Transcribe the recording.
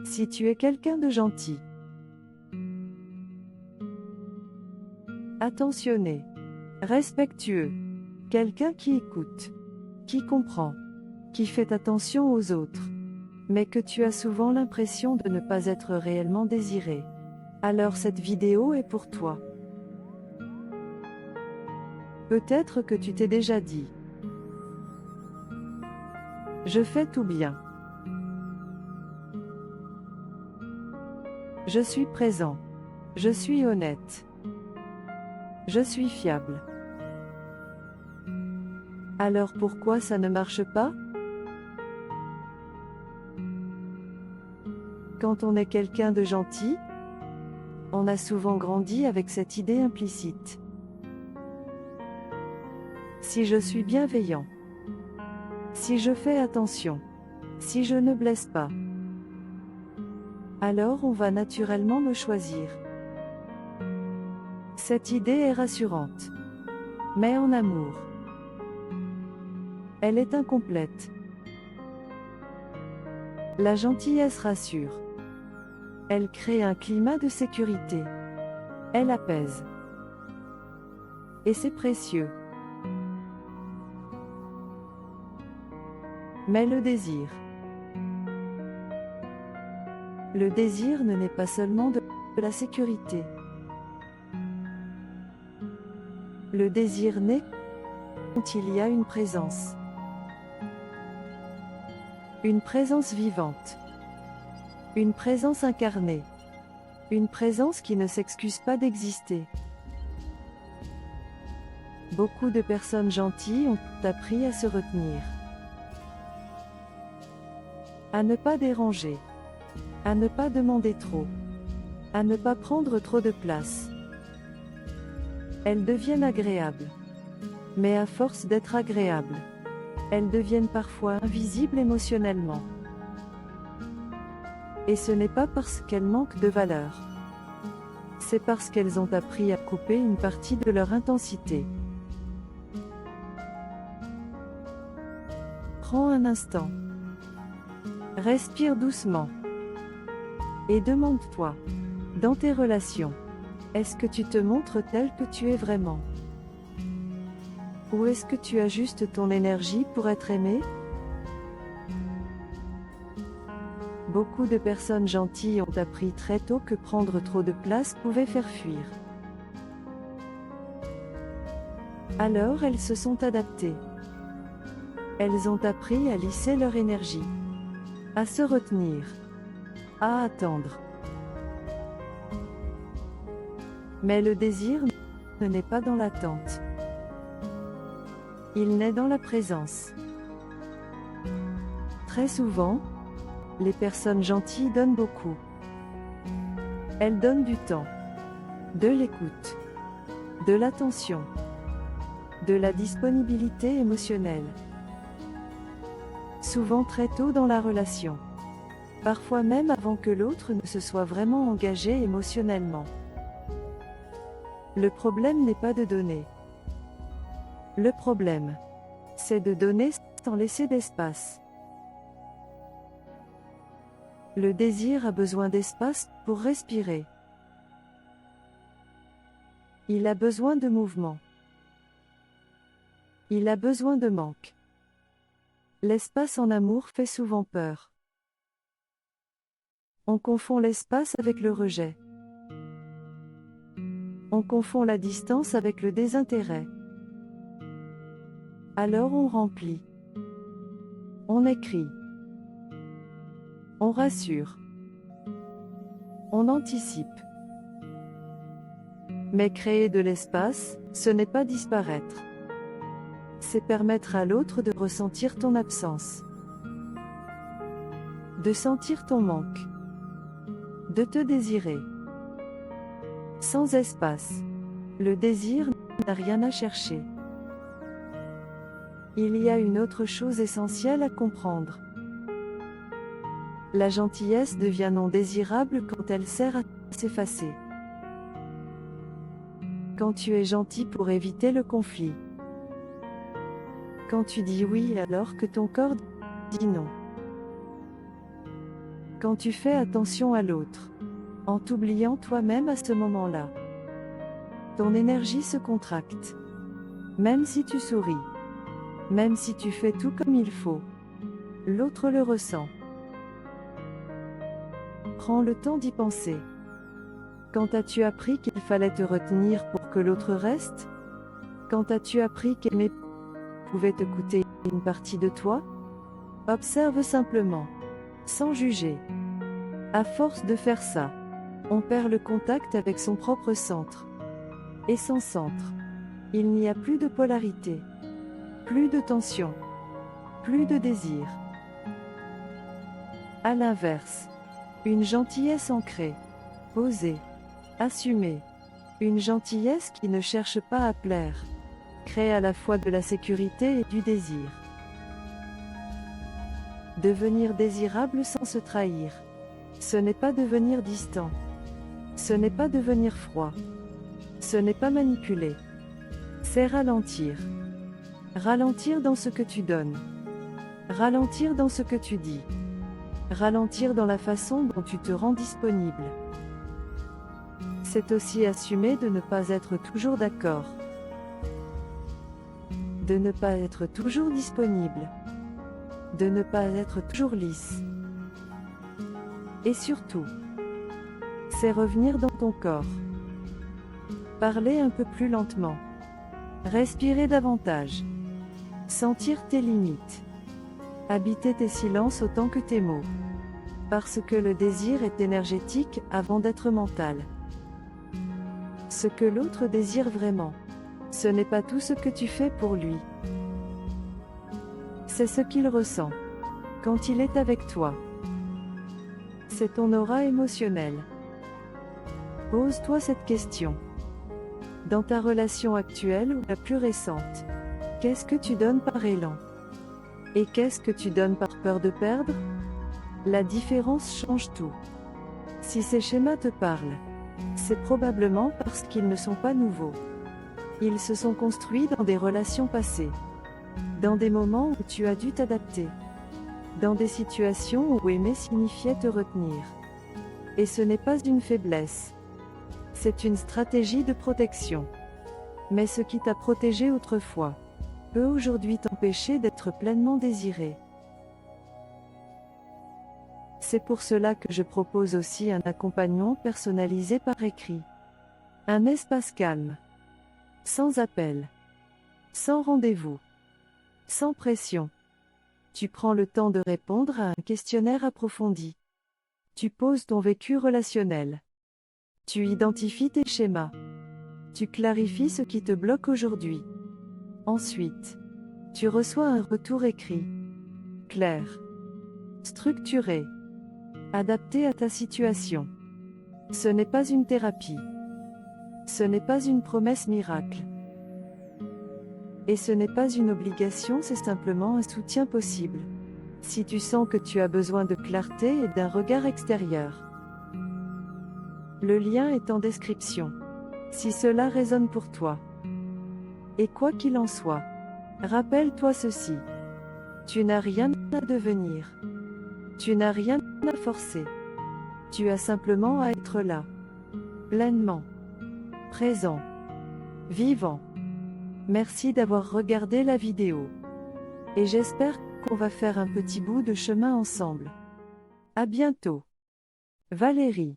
Si tu es quelqu'un de gentil, attentionné, respectueux, quelqu'un qui écoute, qui comprend, qui fait attention aux autres, mais que tu as souvent l'impression de ne pas être réellement désiré, alors cette vidéo est pour toi. Peut-être que tu t'es déjà dit: je fais tout bien. Je suis présent. Je suis honnête. Je suis fiable. Alors pourquoi ça ne marche pas? Quand on est quelqu'un de gentil, on a souvent grandi avec cette idée implicite. Si je suis bienveillant, si je fais attention, si je ne blesse pas, alors on va naturellement me choisir. Cette idée est rassurante. Mais en amour, elle est incomplète. La gentillesse rassure. Elle crée un climat de sécurité. Elle apaise. Et c'est précieux. Mais le désir ne naît pas seulement de la sécurité. Le désir naît quand il y a une présence. Une présence vivante. Une présence incarnée. Une présence qui ne s'excuse pas d'exister. Beaucoup de personnes gentilles ont appris à se retenir. À ne pas déranger. À ne pas demander trop. À ne pas prendre trop de place. Elles deviennent agréables. Mais à force d'être agréables, elles deviennent parfois invisibles émotionnellement. Et ce n'est pas parce qu'elles manquent de valeur. C'est parce qu'elles ont appris à couper une partie de leur intensité. Prends un instant. Respire doucement. Et demande-toi, dans tes relations, est-ce que tu te montres tel que tu es vraiment? Ou est-ce que tu as juste ton énergie pour être aimé? Beaucoup de personnes gentilles ont appris très tôt que prendre trop de place pouvait faire fuir. Alors elles se sont adaptées. Elles ont appris à lisser leur énergie, à se retenir, à attendre. Mais le désir ne naît pas dans l'attente. Il naît dans la présence. Très souvent, les personnes gentilles donnent beaucoup. Elles donnent du temps, de l'écoute, de l'attention, de la disponibilité émotionnelle. Souvent très tôt dans la relation. Parfois même avant que l'autre ne se soit vraiment engagé émotionnellement. Le problème n'est pas de donner. Le problème, c'est de donner sans laisser d'espace. Le désir a besoin d'espace pour respirer. Il a besoin de mouvement. Il a besoin de manque. L'espace en amour fait souvent peur. On confond l'espace avec le rejet. On confond la distance avec le désintérêt. Alors on remplit. On écrit. On rassure. On anticipe. Mais créer de l'espace, ce n'est pas disparaître. C'est permettre à l'autre de ressentir ton absence. De sentir ton manque. De te désirer. Sans espace, le désir n'a rien à chercher. Il y a une autre chose essentielle à comprendre. La gentillesse devient non désirable quand elle sert à s'effacer. Quand tu es gentil pour éviter le conflit. Quand tu dis oui alors que ton corps dit non. Quand tu fais attention à l'autre, en t'oubliant toi-même à ce moment-là, ton énergie se contracte. Même si tu souris, même si tu fais tout comme il faut, l'autre le ressent. Prends le temps d'y penser. Quand as-tu appris qu'il fallait te retenir pour que l'autre reste? Quand as-tu appris qu'aimer pouvait te coûter une partie de toi? Observe simplement, sans juger. À force de faire ça, on perd le contact avec son propre centre. Et sans centre, il n'y a plus de polarité, plus de tension, plus de désir. À l'inverse, une gentillesse ancrée, posée, assumée, une gentillesse qui ne cherche pas à plaire, crée à la fois de la sécurité et du désir. Devenir désirable sans se trahir. Ce n'est pas devenir distant. Ce n'est pas devenir froid. Ce n'est pas manipuler. C'est ralentir. Ralentir dans ce que tu donnes. Ralentir dans ce que tu dis. Ralentir dans la façon dont tu te rends disponible. C'est aussi assumer de ne pas être toujours d'accord. De ne pas être toujours disponible. De ne pas être toujours lisse. Et surtout, c'est revenir dans ton corps. Parler un peu plus lentement. Respirer davantage. Sentir tes limites. Habiter tes silences autant que tes mots. Parce que le désir est énergétique avant d'être mental. Ce que l'autre désire vraiment, ce n'est pas tout ce que tu fais pour lui. C'est ce qu'il ressent quand il est avec toi. C'est ton aura émotionnelle. Pose-toi cette question. Dans ta relation actuelle ou la plus récente, qu'est-ce que tu donnes par élan? Et qu'est-ce que tu donnes par peur de perdre? La différence change tout. Si ces schémas te parlent, c'est probablement parce qu'ils ne sont pas nouveaux. Ils se sont construits dans des relations passées. Dans des moments où tu as dû t'adapter. Dans des situations où aimer signifiait te retenir. Et ce n'est pas une faiblesse. C'est une stratégie de protection. Mais ce qui t'a protégé autrefois peut aujourd'hui t'empêcher d'être pleinement désiré. C'est pour cela que je propose aussi un accompagnement personnalisé par écrit. Un espace calme. Sans appel. Sans rendez-vous. Sans pression. Tu prends le temps de répondre à un questionnaire approfondi. Tu poses ton vécu relationnel. Tu identifies tes schémas. Tu clarifies ce qui te bloque aujourd'hui. Ensuite, tu reçois un retour écrit. Clair. Structuré. Adapté à ta situation. Ce n'est pas une thérapie. Ce n'est pas une promesse miracle. Et ce n'est pas une obligation, c'est simplement un soutien possible. Si tu sens que tu as besoin de clarté et d'un regard extérieur. Le lien est en description. Si cela résonne pour toi. Et quoi qu'il en soit, rappelle-toi ceci. Tu n'as rien à devenir. Tu n'as rien à forcer. Tu as simplement à être là. Pleinement. Présent. Vivant. Merci d'avoir regardé la vidéo. Et j'espère qu'on va faire un petit bout de chemin ensemble. À bientôt. Valérie.